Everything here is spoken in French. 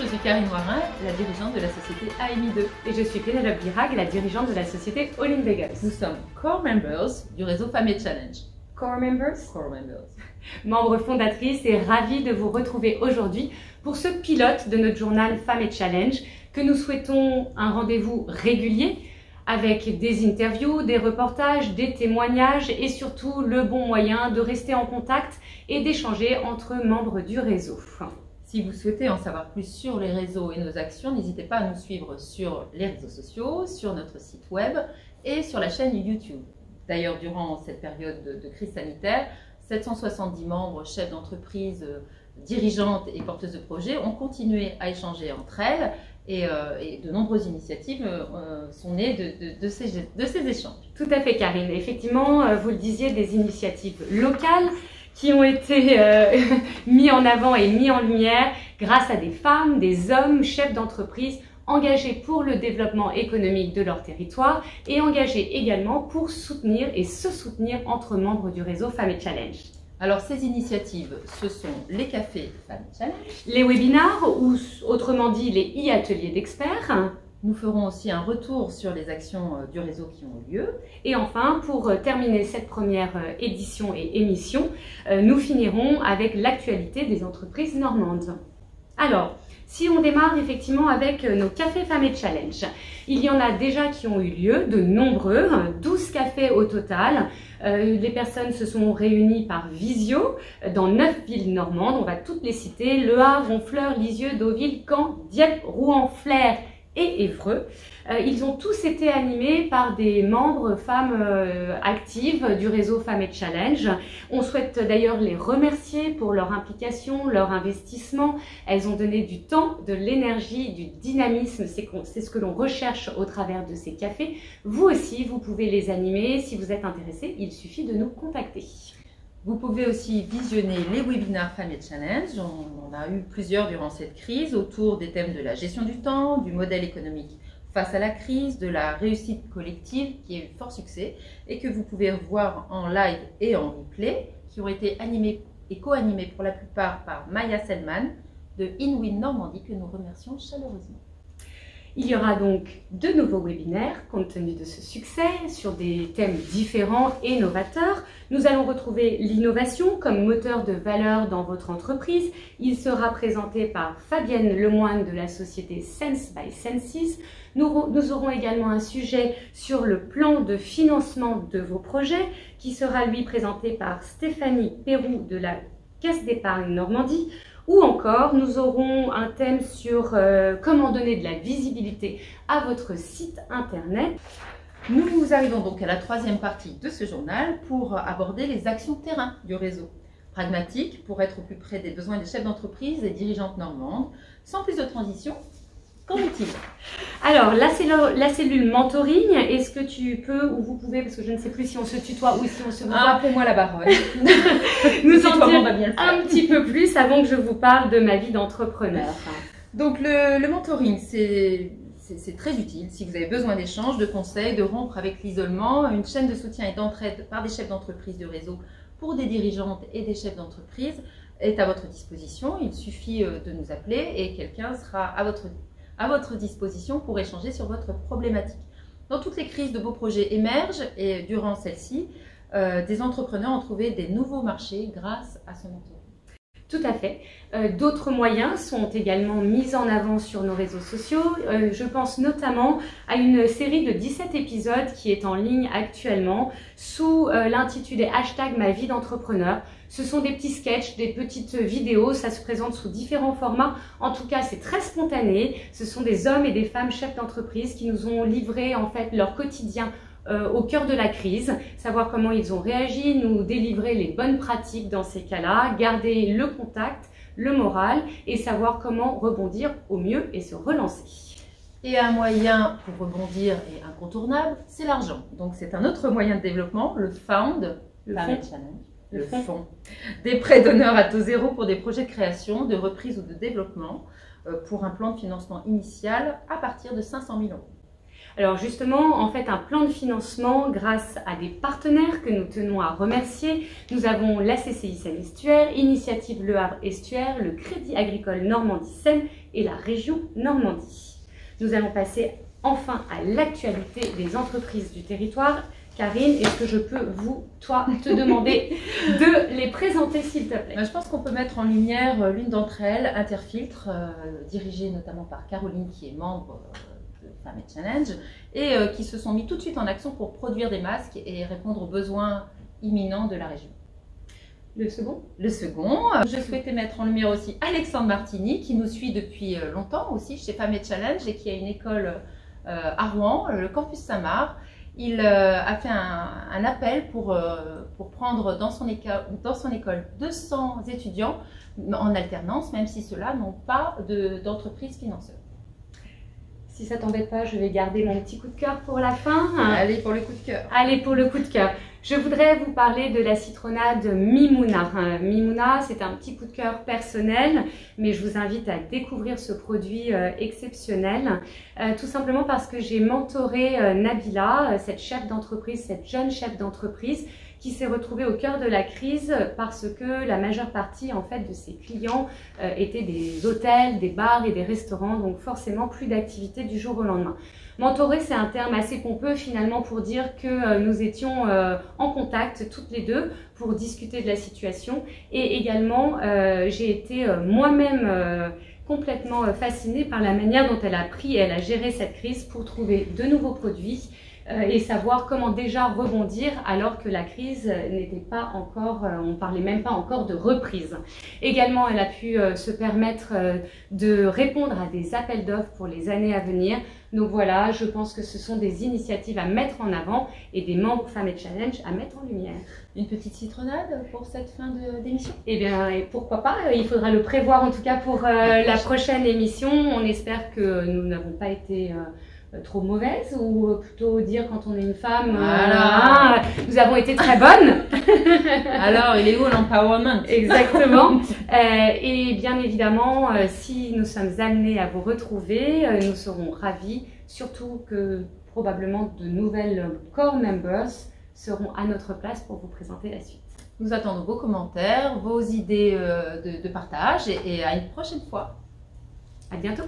je suis Karine Moirin, la dirigeante de la société AMI2. Et je suis Pénélope Birag, la dirigeante de la société All in Vegas. Nous sommes core members du réseau Femmes et Challenge. Core members. Core members. Membre fondatrice et ravie de vous retrouver aujourd'hui pour ce pilote de notre journal Femmes et Challenge que nous souhaitons un rendez-vous régulier avec des interviews, des reportages, des témoignages et surtout le bon moyen de rester en contact et d'échanger entre membres du réseau. Si vous souhaitez en savoir plus sur les réseaux et nos actions, n'hésitez pas à nous suivre sur les réseaux sociaux, sur notre site web et sur la chaîne YouTube. D'ailleurs, durant cette période de crise sanitaire, 770 membres, chefs d'entreprise, dirigeantes et porteuses de projets ont continué à échanger entre elles et de nombreuses initiatives sont nées de ces échanges. Tout à fait, Karine. Effectivement, vous le disiez, des initiatives locales qui ont été mis en avant et mis en lumière grâce à des femmes, des hommes, chefs d'entreprise engagés pour le développement économique de leur territoire et engagés également pour soutenir et se soutenir entre membres du réseau Femmes et Challenge. Alors ces initiatives, ce sont les cafés Femmes et Challenge, les webinars ou autrement dit les e-ateliers d'experts. Nous ferons aussi un retour sur les actions du réseau qui ont eu lieu. Et enfin, pour terminer cette première édition et émission, nous finirons avec l'actualité des entreprises normandes. Alors, si on démarre effectivement avec nos cafés Femmes et Challenge, il y en a déjà qui ont eu lieu, de nombreux, 12 cafés au total. Les personnes se sont réunies par visio dans 9 villes normandes, on va toutes les citer, Le Havre, Honfleur, Lisieux, Deauville, Caen, Dieppe, Rouen, Flers et Évreux. Ils ont tous été animés par des membres femmes actives du réseau Femmes et Challenge. On souhaite d'ailleurs les remercier pour leur implication, leur investissement. Elles ont donné du temps, de l'énergie, du dynamisme. C'est ce que l'on recherche au travers de ces cafés. Vous aussi, vous pouvez les animer. Si vous êtes intéressé, il suffit de nous contacter. Vous pouvez aussi visionner les webinaires Femmes et Challenge. On a eu plusieurs durant cette crise autour des thèmes de la gestion du temps, du modèle économique face à la crise, de la réussite collective qui a eu fort succès et que vous pouvez voir en live et en replay, qui ont été animés et co-animés pour la plupart par Maya Selman de InWin Normandie que nous remercions chaleureusement. Il y aura donc de nouveaux webinaires compte tenu de ce succès sur des thèmes différents et novateurs. Nous allons retrouver l'innovation comme moteur de valeur dans votre entreprise. Il sera présenté par Fabienne Lemoine de la société Sense by Sensis. Nous aurons également un sujet sur le plan de financement de vos projets qui sera lui présenté par Stéphanie Perroux de la Caisse d'épargne Normandie. Ou encore, nous aurons un thème sur comment donner de la visibilité à votre site internet. Nous arrivons donc à la troisième partie de ce journal pour aborder les actions terrain du réseau. Pragmatique pour être au plus près des besoins des chefs d'entreprise et dirigeantes normandes. Sans plus de transition, qu'en est-il? Alors, la cellule mentoring, est-ce que tu peux, ou vous pouvez, parce que je ne sais plus si on se tutoie ou si on se voit. Appelez-moi la parole. Nous en dire un petit peu plus avant que je vous parle de ma vie d'entrepreneur. Donc, le mentoring, c'est très utile si vous avez besoin d'échanges, de conseils, de rompre avec l'isolement. Une chaîne de soutien et d'entraide par des chefs d'entreprise du réseau pour des dirigeantes et des chefs d'entreprise est à votre disposition. Il suffit de nous appeler et quelqu'un sera à votre disposition pour échanger sur votre problématique. Dans toutes les crises, de beaux projets émergent et durant celle-ci, des entrepreneurs ont trouvé des nouveaux marchés grâce à ce mentoring. Tout à fait. D'autres moyens sont également mis en avant sur nos réseaux sociaux. Je pense notamment à une série de 17 épisodes qui est en ligne actuellement sous l'intitulé hashtag ma vie d'entrepreneur. Ce sont des petits sketchs, des petites vidéos, ça se présente sous différents formats. En tout cas, c'est très spontané. Ce sont des hommes et des femmes chefs d'entreprise qui nous ont livré en fait leur quotidien au cœur de la crise, savoir comment ils ont réagi, nous délivrer les bonnes pratiques dans ces cas-là, garder le contact, le moral et savoir comment rebondir au mieux et se relancer. Et un moyen pour rebondir et incontournable, c'est l'argent. Donc c'est un autre moyen de développement, le Found, le fonds. Des prêts d'honneur à taux zéro pour des projets de création, de reprise ou de développement pour un plan de financement initial à partir de 500 000 €. Alors justement, en fait, un plan de financement grâce à des partenaires que nous tenons à remercier. Nous avons la CCI Seine-Estuaire, Initiative Le Havre Estuaire, le Crédit Agricole Normandie-Seine et la région Normandie. Nous allons passer enfin à l'actualité des entreprises du territoire. Karine, est-ce que je peux te demander de les présenter s'il te plaît? Je pense qu'on peut mettre en lumière l'une d'entre elles, Interfiltre, dirigée notamment par Caroline qui est membre de Femmes & Challenge et qui se sont mis tout de suite en action pour produire des masques et répondre aux besoins imminents de la région. Le second, je souhaitais mettre en lumière aussi Alexandre Martini qui nous suit depuis longtemps aussi chez Femmes & Challenge et qui a une école à Rouen, le campus Saint-Marc. Il a fait un appel pour prendre dans son école 200 étudiants en alternance, même si ceux-là n'ont pas d'entreprise financeur. Si ça t'embête pas, je vais garder mon petit coup de cœur pour la fin. Allez pour le coup de cœur. Allez pour le coup de cœur. Je voudrais vous parler de la citronnade Mimouna. Mimouna, c'est un petit coup de cœur personnel, mais je vous invite à découvrir ce produit exceptionnel, tout simplement parce que j'ai mentoré Nabila, cette jeune chef d'entreprise, qui s'est retrouvée au cœur de la crise parce que la majeure partie en fait de ses clients étaient des hôtels, des bars et des restaurants, donc forcément plus d'activité du jour au lendemain. Mentorer, c'est un terme assez pompeux finalement pour dire que nous étions en contact toutes les deux pour discuter de la situation et également j'ai été moi-même complètement fascinée par la manière dont elle a géré cette crise pour trouver de nouveaux produits et savoir comment déjà rebondir alors que la crise n'était pas encore, on parlait même pas encore de reprise. Également, elle a pu se permettre de répondre à des appels d'offres pour les années à venir. Donc voilà, je pense que ce sont des initiatives à mettre en avant et des membres Femmes & Challenge à mettre en lumière. Une petite citronnade pour cette fin d'émission? Eh bien, et pourquoi pas, il faudra le prévoir en tout cas pour la prochaine émission. On espère que nous n'avons pas été trop mauvaise, ou plutôt dire quand on est une femme, voilà. Nous avons été très bonnes. Alors, il est où l'empowerment? Exactement. Et bien évidemment, si nous sommes amenés à vous retrouver, nous serons ravis, surtout que probablement de nouvelles core members seront à notre place pour vous présenter la suite. Nous attendons vos commentaires, vos idées de partage et à une prochaine fois. À bientôt.